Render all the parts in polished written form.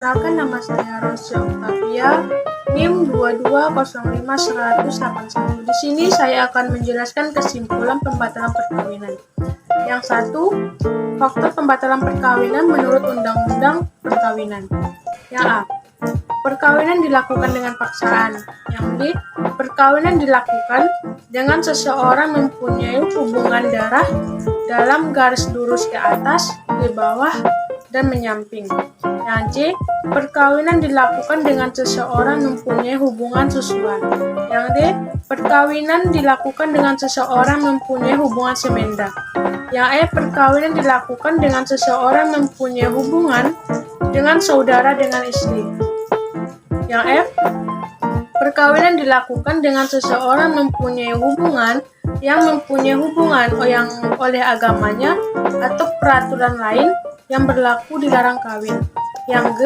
Perkenalkan, nama saya Rosya Octavia, NIM 2205181. Di sini saya akan menjelaskan kesimpulan pembatalan perkawinan. Yang satu, faktor pembatalan perkawinan menurut Undang-Undang Perkawinan. Yang A, perkawinan dilakukan dengan paksaan. Yang B, perkawinan dilakukan dengan seseorang mempunyai hubungan darah dalam garis lurus ke atas, ke bawah, dan menyamping. Yang C, perkawinan dilakukan dengan seseorang mempunyai hubungan susuan. Yang D, perkawinan dilakukan dengan seseorang mempunyai hubungan semenda. Yang E, perkawinan dilakukan dengan seseorang mempunyai hubungan dengan saudara dengan istri. Yang F, perkawinan dilakukan dengan seseorang mempunyai hubungan yang mempunyai hubungan yang oleh agamanya atau peraturan lain yang berlaku dilarang kawin. Yang G,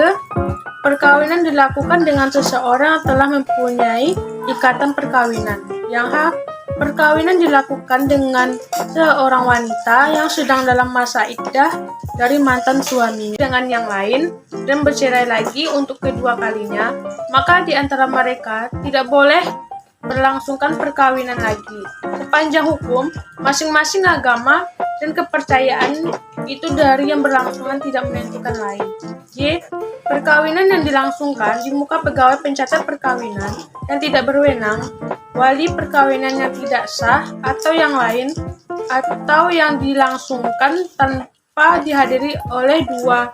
perkawinan dilakukan dengan seseorang yang telah mempunyai ikatan perkawinan. Yang H, perkawinan dilakukan dengan seorang wanita yang sedang dalam masa iddah dari mantan suaminya dengan yang lain dan bercerai lagi untuk kedua kalinya, maka di antara mereka tidak boleh berlangsungkan perkawinan lagi. Sepanjang hukum, masing-masing agama dan kepercayaan itu dari yang berlangsungan tidak menentukan lain. J, perkawinan yang dilangsungkan di muka pegawai pencatat perkawinan yang tidak berwenang, wali perkawinan yang tidak sah atau yang lain, atau yang dilangsungkan tanpa dihadiri oleh dua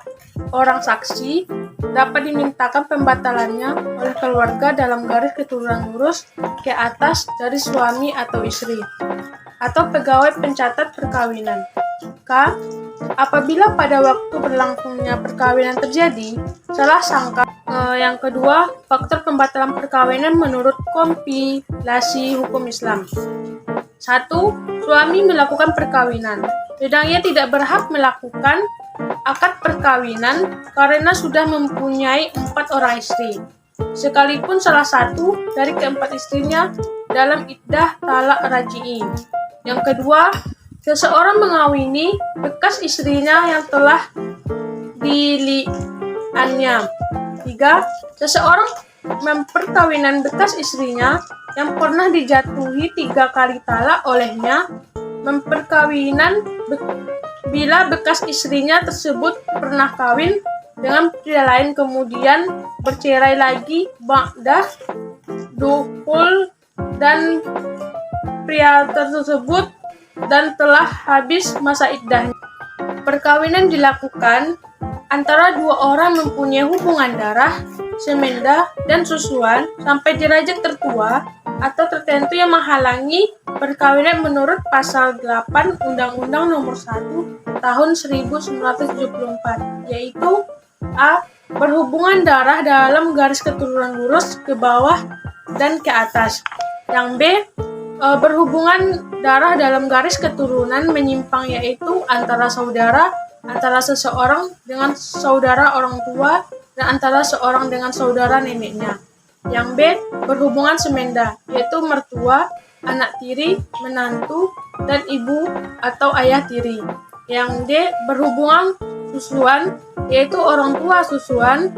orang saksi, dapat dimintakan pembatalannya oleh keluarga dalam garis keturunan lurus ke atas dari suami atau istri atau pegawai pencatat perkawinan. K, apabila pada waktu berlangsungnya perkawinan terjadi salah sangka. Yang kedua, faktor pembatalan perkawinan menurut kompilasi hukum Islam. 1. Suami melakukan perkawinan, sedang ia tidak berhak melakukan akad perkawinan karena sudah mempunyai 4 orang istri, sekalipun salah satu dari keempat istrinya dalam iddah talak raj'i. Yang kedua, seseorang mengawini bekas istrinya yang telah diliannya. 3. Seseorang memperkawinan bekas istrinya yang pernah dijatuhi 3 kali talak olehnya, memperkawinan bila bekas istrinya tersebut pernah kawin dengan pria lain kemudian bercerai lagi ba'dah dukhul dan pria tersebut dan telah habis masa iddahnya. Perkawinan dilakukan antara dua orang mempunyai hubungan darah, semenda, dan susuan sampai derajat tertua atau tertentu yang menghalangi perkawinan menurut pasal 8 Undang-Undang Nomor 1 Tahun 1974, yaitu A, berhubungan darah dalam garis keturunan lurus ke bawah dan ke atas. Yang B, berhubungan darah dalam garis keturunan menyimpang, yaitu antara saudara, antara seseorang dengan saudara orang tua, dan antara seorang dengan saudara neneknya. Yang B, berhubungan semenda, yaitu mertua, anak tiri, menantu, dan ibu atau ayah tiri. Yang D, berhubungan susuan, yaitu orang tua susuan,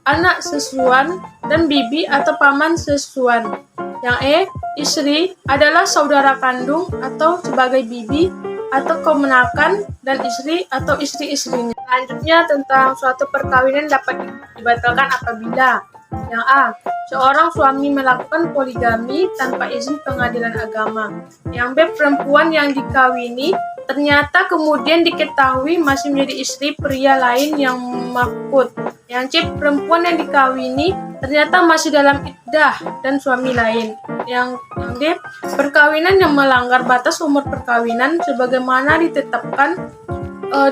anak sesuan, dan bibi atau paman sesuan. Yang E, istri adalah saudara kandung atau sebagai bibi atau kemenakan dan istri atau istri-istrinya. Selanjutnya tentang suatu perkawinan dapat dibatalkan apabila. Yang A, seorang suami melakukan poligami tanpa izin pengadilan agama. Yang B, perempuan yang dikawini ternyata kemudian diketahui masih menjadi istri pria lain yang mafqud. Yang C, perempuan yang dikawini ternyata masih dalam iddah dan suami lain. Yang D, perkawinan yang melanggar batas umur perkawinan sebagaimana ditetapkan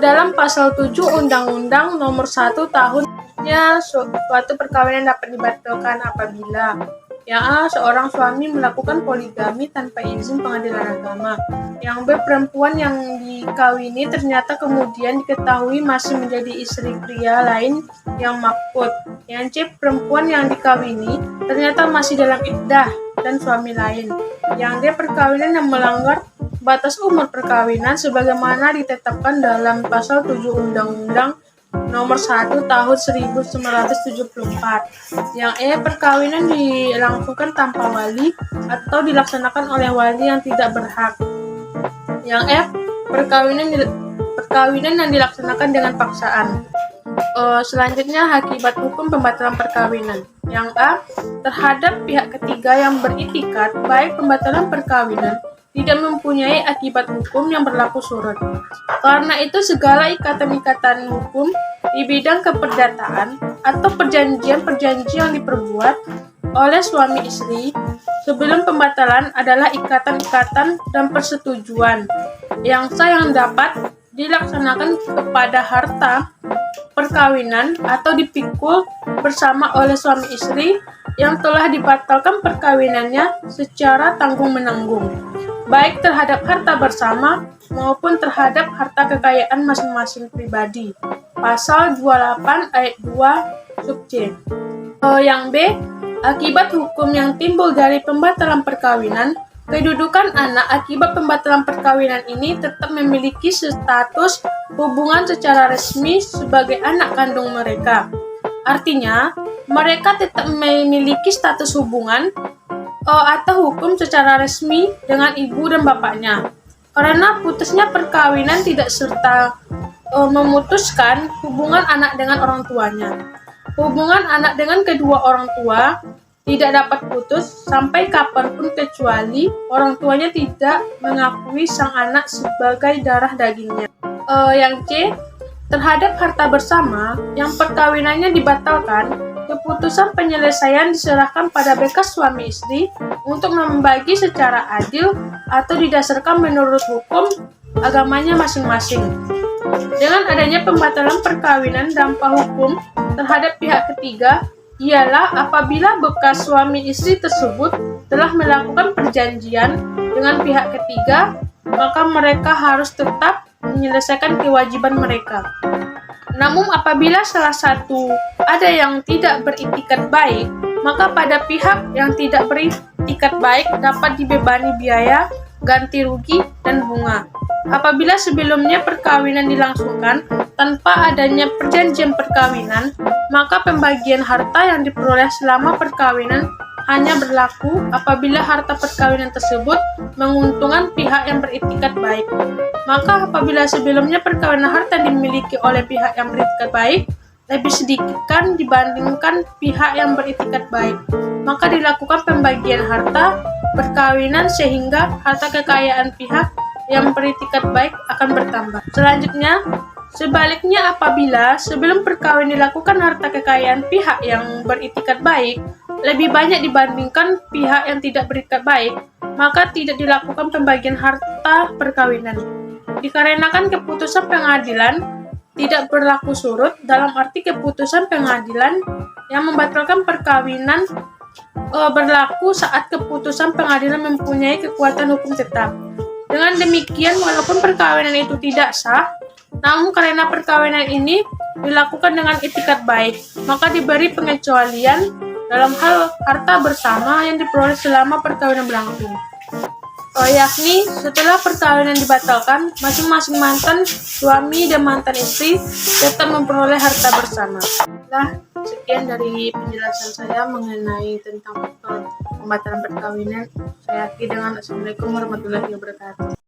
dalam pasal 7 Undang-Undang Nomor 1 Tahun. Suatu perkawinan dapat dibatalkan apabila. Yang A, seorang suami melakukan poligami tanpa izin pengadilan agama. Yang B, perempuan yang dikawini ternyata kemudian diketahui masih menjadi istri pria lain yang mafqud. Yang C, perempuan yang dikawini ternyata masih dalam iddah dan suami lain. Yang D, perkawinan yang melanggar batas umur perkawinan sebagaimana ditetapkan dalam pasal 7 Undang-Undang nomor 1 tahun 1974. Yang E. Perkawinan dilangsungkan tanpa wali atau dilaksanakan oleh wali yang tidak berhak. Yang F. Perkawinan yang dilaksanakan dengan paksaan. Selanjutnya, akibat hukum pembatalan perkawinan. Yang A. Terhadap pihak ketiga yang beriktikat baik pembatalan perkawinan tidak mempunyai akibat hukum yang berlaku surut. Karena itu, segala ikatan-ikatan hukum di bidang keperdataan atau perjanjian-perjanjian yang diperbuat oleh suami istri sebelum pembatalan adalah ikatan-ikatan dan persetujuan yang sah yang dapat dilaksanakan kepada harta perkawinan atau dipikul bersama oleh suami istri yang telah dibatalkan perkawinannya secara tanggung-menanggung, baik terhadap harta bersama maupun terhadap harta kekayaan masing-masing pribadi. Pasal 28 ayat 2 sub C. Yang B. Akibat hukum yang timbul dari pembatalan perkawinan. Kedudukan anak akibat pembatalan perkawinan ini tetap memiliki status hubungan secara resmi sebagai anak kandung mereka. Artinya, mereka tetap memiliki status hubungan atau hukum secara resmi dengan ibu dan bapaknya. Karena putusnya perkawinan tidak serta memutuskan hubungan anak dengan orang tuanya. Hubungan anak dengan kedua orang tua tidak dapat putus sampai kapanpun kecuali orang tuanya tidak mengakui sang anak sebagai darah dagingnya. Yang C. Terhadap harta bersama yang perkawinannya dibatalkan, keputusan penyelesaian diserahkan pada bekas suami istri untuk membagi secara adil atau didasarkan menurut hukum agamanya masing-masing. Dengan adanya pembatalan perkawinan, dampak hukum terhadap pihak ketiga ialah apabila bekas suami istri tersebut telah melakukan perjanjian dengan pihak ketiga, maka mereka harus tetap menyelesaikan kewajiban mereka. Namun apabila salah satu ada yang tidak beriktikat baik, maka pada pihak yang tidak beriktikat baik dapat dibebani biaya, ganti rugi, dan bunga. Apabila sebelumnya perkawinan dilangsungkan tanpa adanya perjanjian perkawinan, maka pembagian harta yang diperoleh selama perkawinan hanya berlaku apabila harta perkawinan tersebut menguntungkan pihak yang beriktikat baik. Maka apabila sebelumnya perkawinan harta dimiliki oleh pihak yang beriktikat baik lebih sedikit kan dibandingkan pihak yang beriktikat baik, maka dilakukan pembagian harta perkawinan sehingga harta kekayaan pihak yang beriktikat baik akan bertambah. Selanjutnya, sebaliknya apabila sebelum perkawinan dilakukan harta kekayaan pihak yang beriktikat baik lebih banyak dibandingkan pihak yang tidak beriktikat baik, maka tidak dilakukan pembagian harta perkawinan. Dikarenakan keputusan pengadilan tidak berlaku surut, dalam arti keputusan pengadilan yang membatalkan perkawinan berlaku saat keputusan pengadilan mempunyai kekuatan hukum tetap. Dengan demikian, walaupun perkawinan itu tidak sah, namun karena perkawinan ini dilakukan dengan itikat baik, maka diberi pengecualian dalam hal harta bersama yang diperoleh selama perkawinan berlangsung. Yakni setelah perkawinan dibatalkan, masing-masing mantan suami dan mantan istri tetap memperoleh harta bersama. Nah, sekian dari penjelasan saya mengenai tentang pembatalan perkawinan. Saya akhiri dengan Assalamualaikum warahmatullahi wabarakatuh.